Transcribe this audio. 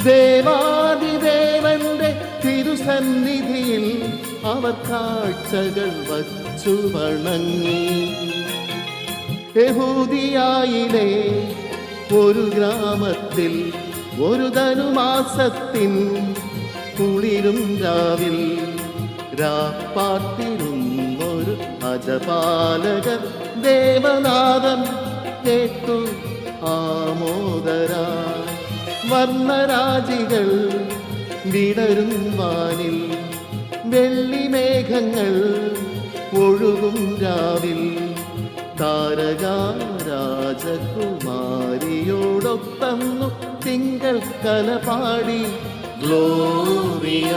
ദേവാദിദേവന്റെ തിരുസന്നിധിയിൽ അവർ കാഴ്ചകൾ വച്ചു വണങ്ങി. യഹൂദിയായിലെ ഒരു ഗ്രാമത്തിൽ ഒരു ധനുമാസത്തിൻ കുളിരും രാവിൽ രാപ്പാർത്തിരുന്നൊരു അജപാലകർ ദേവനാദം കേട്ടു ആമോദരാ. വർണ്ണരാജികൾ വിടരും വാനിൽ, വെള്ളിമേഘങ്ങൾ ഒഴുകും രാവിൽ. താരകാ രാജകുമാരിയോടൊപ്പന്നു തിങ്കൾ കല പാടി ഗ്ലോറിയ.